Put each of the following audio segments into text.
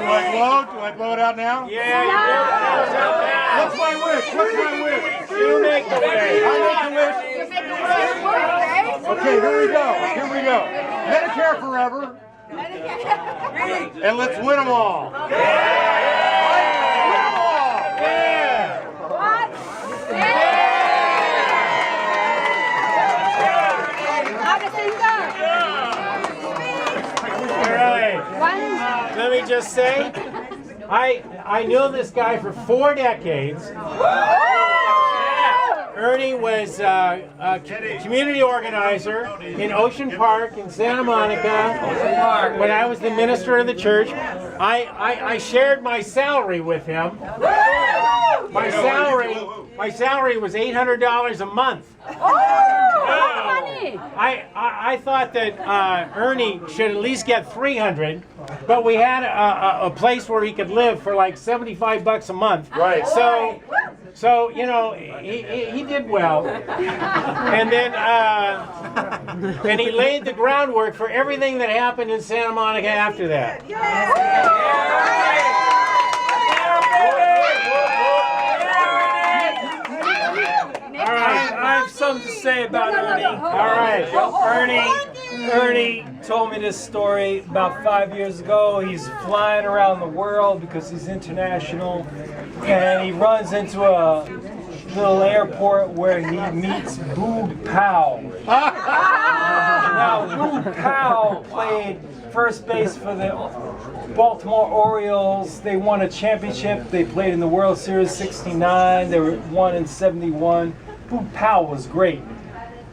Do I blow it out now? Yeah. What's my wish? What's my wish? You make the wish. I make the wish. Okay, here we go. Here we go. Medicare forever. And let's win them all. Win them all. Yeah. What? All right. Let me just say, I knew this guy for 4 decades. Ernie was a community organizer in Ocean Park in Santa Monica. When I was the minister of the church, I shared my salary with him. My salary was $800 a month. I thought that Ernie should at least get $300, but we had a place where he could live for like $75 a month. Right. So you know, he did well, and then and he laid the groundwork for everything that happened in Santa Monica after that. All right, I have something to say about Ernie. All right. Ernie told me this story about 5 years ago. He's flying around the world because he's international, and he runs into a little airport where he meets Boog Powell. Now, Boog Powell played first base for the Baltimore Orioles. They won a championship. They played in the World Series '69. They won in '71. Boog Powell was great.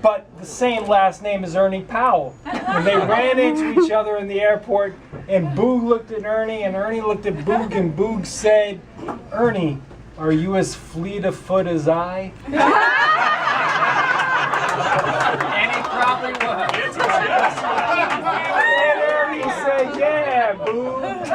But the same last name as Ernie Powell. And they ran into each other in the airport, and Boog looked at Ernie, and Ernie looked at Boog, and Boog said, "Ernie, are you as fleet of foot as I?" And he probably was. And Ernie said, "Yeah, Boog."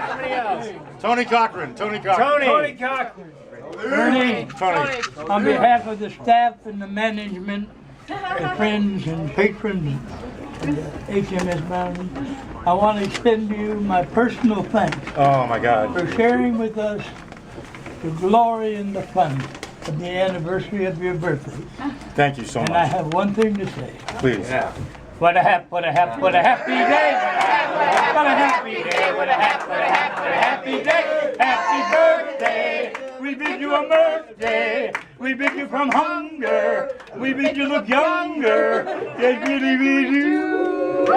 Somebody else. Tony Cochran. Tony Cochran. Ernie, Tony. on behalf of the staff and the management, and friends and patrons of HMS Mountain, I want to extend to you my personal thanks Oh my God. for sharing with us the glory and the fun of the anniversary of your birthday. Thank you so And I much. have one thing to say. Please. What a happy day! What a happy day! What a happy day! What a happy day! Happy birthday! We bid you a birthday. We bid you from hunger. We bid you look younger. Yes, really, we do.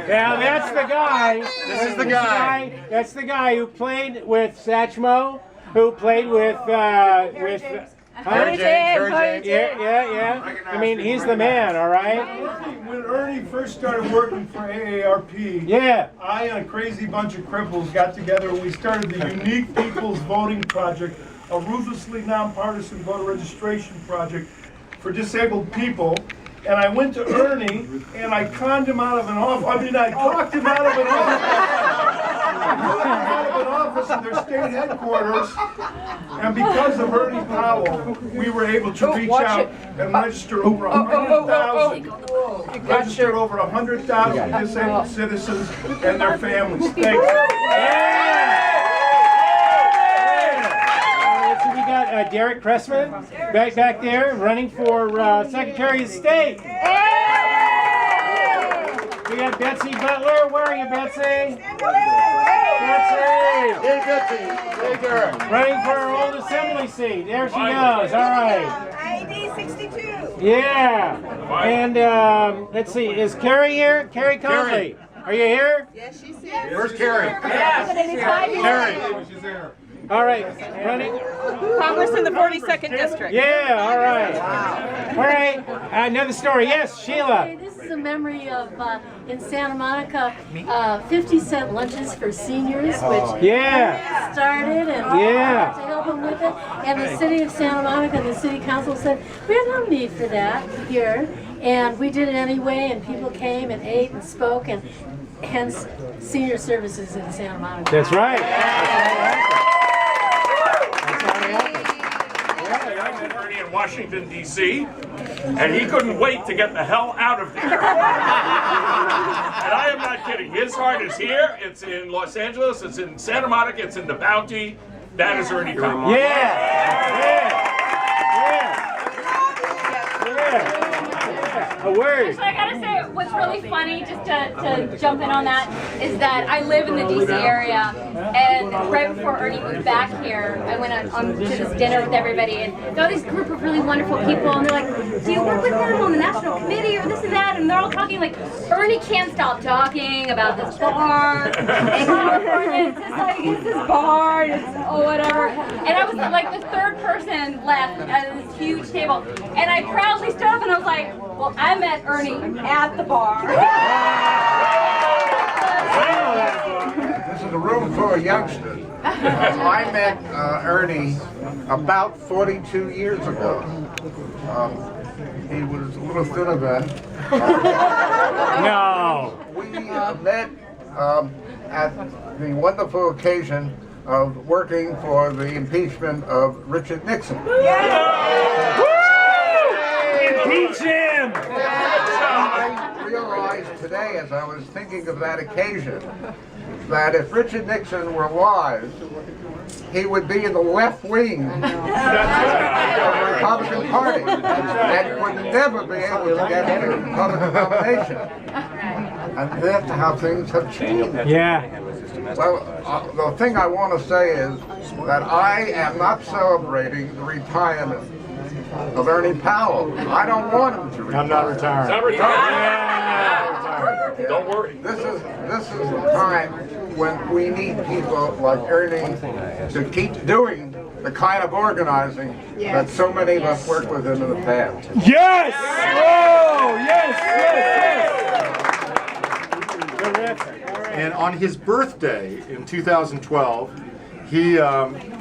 Now that's the guy. This is the guy. That's the guy who played with Satchmo, who played with Harry James. Yeah. I mean, he's the man, all right? When Ernie first started working for AARP, Yeah. I and a crazy bunch of cripples got together and we started the Unique People's Voting Project, a ruthlessly nonpartisan voter registration project for disabled people. And I went to Ernie and I conned him out of an office. I talked him out of an office. In their state headquarters, and because of Ernie Powell, we were able to reach out and register over 100,000 disabled citizens and their families. Thanks. So we got Derek Cressman back there running for Secretary of State. We got Betsy Butler. Where are you, Betsy? Hey, Betsy. Hey, Derek. Running for her old assembly seat. There she goes. All right. ID 62. Yeah. And let's see. Is Carrie here? Carrie Conley. Are you here? Yes, she's here. Where's Carrie? Carrie. All right. Running. Congress in the 42nd District. Yeah. All right. All right. Another story. Yes, Sheila. Okay, this is a memory of in Santa Monica, 50-cent lunches for seniors, which Yeah. started and Yeah. to help them with it. And the city of Santa Monica, the city council said, we have no need for that here. And we did it anyway, and people came and ate and spoke, and hence senior services in Santa Monica. That's right. in Washington, D.C., and he couldn't wait to get the hell out of there. And I am not kidding. His heart is here. It's in Los Angeles. It's in Santa Monica. It's in the Bounty. That is Ernie Powell. A word. So I gotta say, what's really funny, just to jump in on that, is that I live in the DC area, and right before Ernie moved back here, I went on to this dinner with everybody, and there were this group of really wonderful people, and they're like, do you work with him on the national committee or this and that? And they're all talking like, Ernie can't stop talking about this bar, in California, it's just like, it's this bar, it's whatever. And I was like the third person left at this huge table, and I proudly stood up and I was like, well, I met Ernie at the bar. This is a room full of youngsters. I met Ernie about 42 years ago. He was a little thinner then. No. We met at the wonderful occasion of working for the impeachment of Richard Nixon. Impeach him! I realized today, as I was thinking of that occasion, that if Richard Nixon were alive, he would be in the left wing of the Republican Party and would never be able to get the Republican nomination. And that's how things have changed. Yeah. Well, the thing I want to say is that I am not celebrating the retirement of Ernie Powell. I don't want him to retire. I'm not retiring. Not retired. Don't worry. This is the time when we need people like Ernie to keep doing the kind of organizing that so many of us worked with him in the past. Yes! Oh, yes, yes, And on his birthday in 2012, he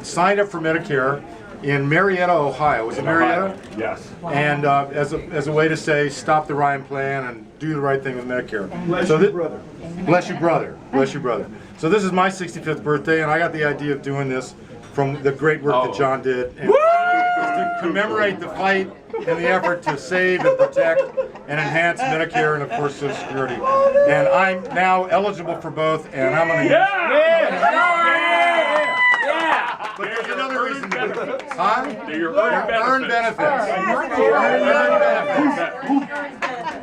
signed up for Medicare in Marietta, Ohio. Was it Marietta? Yes. And as a way to say, stop the Ryan plan and do the right thing with Medicare. Bless you, brother. Bless you, brother. Bless you, brother. So this is my 65th birthday, and I got the idea of doing this from the great work that John did. And to commemorate the fight and the effort to save and protect and enhance Medicare and, of course, Social Security. And I'm now eligible for both, and I'm going to But there's another reason to do it. Huh? Your earned benefits.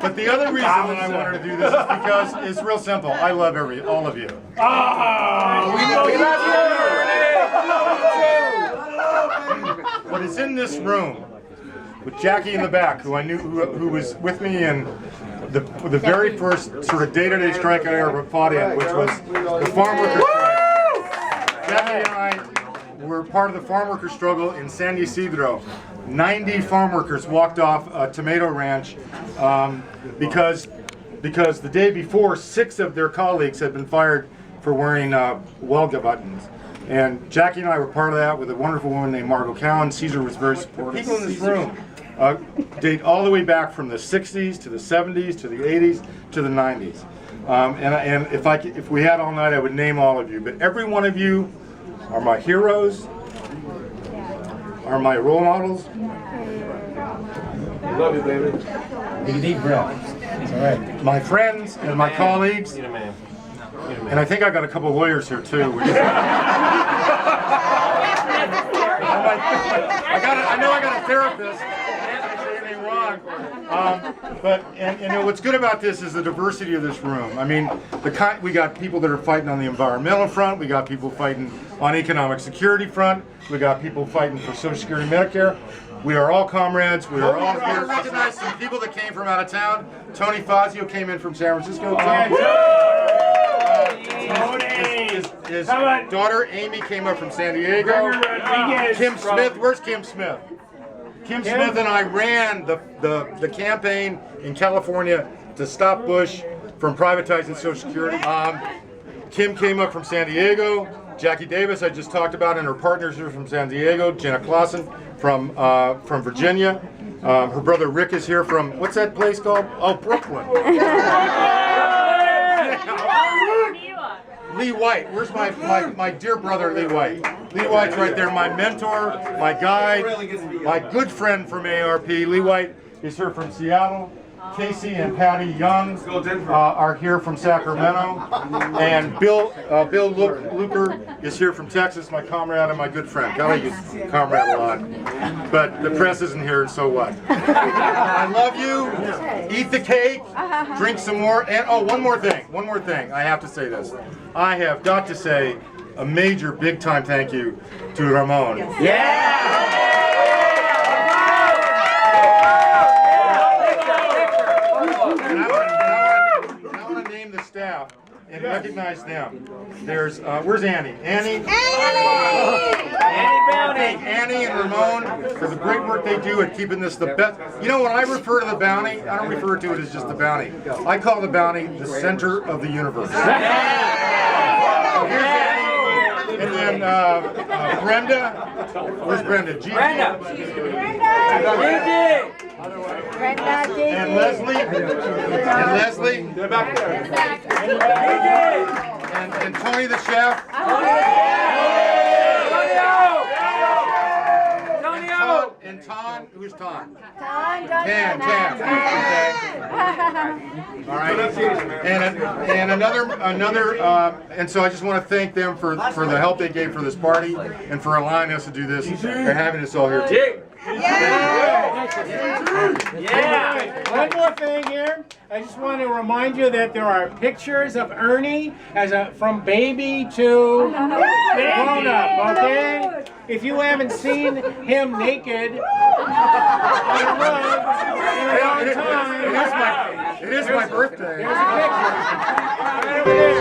But the other reason that I wanted to do this is because it's real simple. I love all of you. We love you. But it's in this room with Jackie in the back, who I knew, who was with me in the very first sort of day-to-day strike I ever fought in, which was the farm workers' strike. Jackie and I were part of the farm worker struggle in San Ysidro. 90 farm workers walked off a tomato ranch because the day before, 6 of their colleagues had been fired for wearing Welga buttons. And Jackie and I were part of that with a wonderful woman named Margot Cowan. Caesar was very supportive. People in this room date all the way back from the 60s to the 70s to the 80s to the 90s. And if we had all night, I would name all of you. But every one of you are my heroes, are my role models. Love you, baby. Take a deep breath. It's all right. My friends and my colleagues. And I think I got a couple of lawyers here too. I know I got a therapist. I didn't say anything wrong. But what's good about this is the diversity of this room. I mean, we got people that are fighting on the environmental front. We got people fighting on economic security front. We got people fighting for Social Security, Medicare. We are all comrades. We are all here. Recognize some people that came from out of town. Tony Fazio came in from San Francisco. His daughter Amy came up from San Diego. Kim Smith, where's Kim Smith? Kim Smith and I ran the campaign in California to stop Bush from privatizing Social Security. Kim came up from San Diego. Jackie Davis, I just talked about, and her partners are from San Diego. Jenna Clausen from Virginia. Her brother Rick is here from, what's that place called? Oh, Brooklyn. Lee White. Where's my dear brother Lee White? Lee White's right there, my mentor, my guide, my good friend from ARP. Lee White is here from Seattle. Casey and Patty Young are here from Sacramento, and Bill Luker is here from Texas, my comrade and my good friend. God, I use comrade a lot, but the press isn't here, and so what? I love you. Eat the cake, drink some more, and oh, one more thing. I have to say this. I have got to say a major, big-time thank you to Ramon. Yeah! Staff and recognize them. There's where's Annie? Annie and Ramon for the great work they do at keeping this the best. You know, when I refer to the bounty, I don't refer to it as just the bounty. I call the bounty the center of the universe. So here's Annie. And then Brenda. Where's Brenda? Gigi. Brenda. And Leslie. They're back there. And Tony the chef. And Ton. Who's Ton? Tan. Okay. All right. And another. And so I just want to thank them for the help they gave for this party and for allowing us to do this and having us all here today. Yeah. One more thing here. I just want to remind you that there are pictures of Ernie from baby to grown up. Okay. If you haven't seen him naked on a rug in a long time, it is my birthday. There's a picture. Right over there.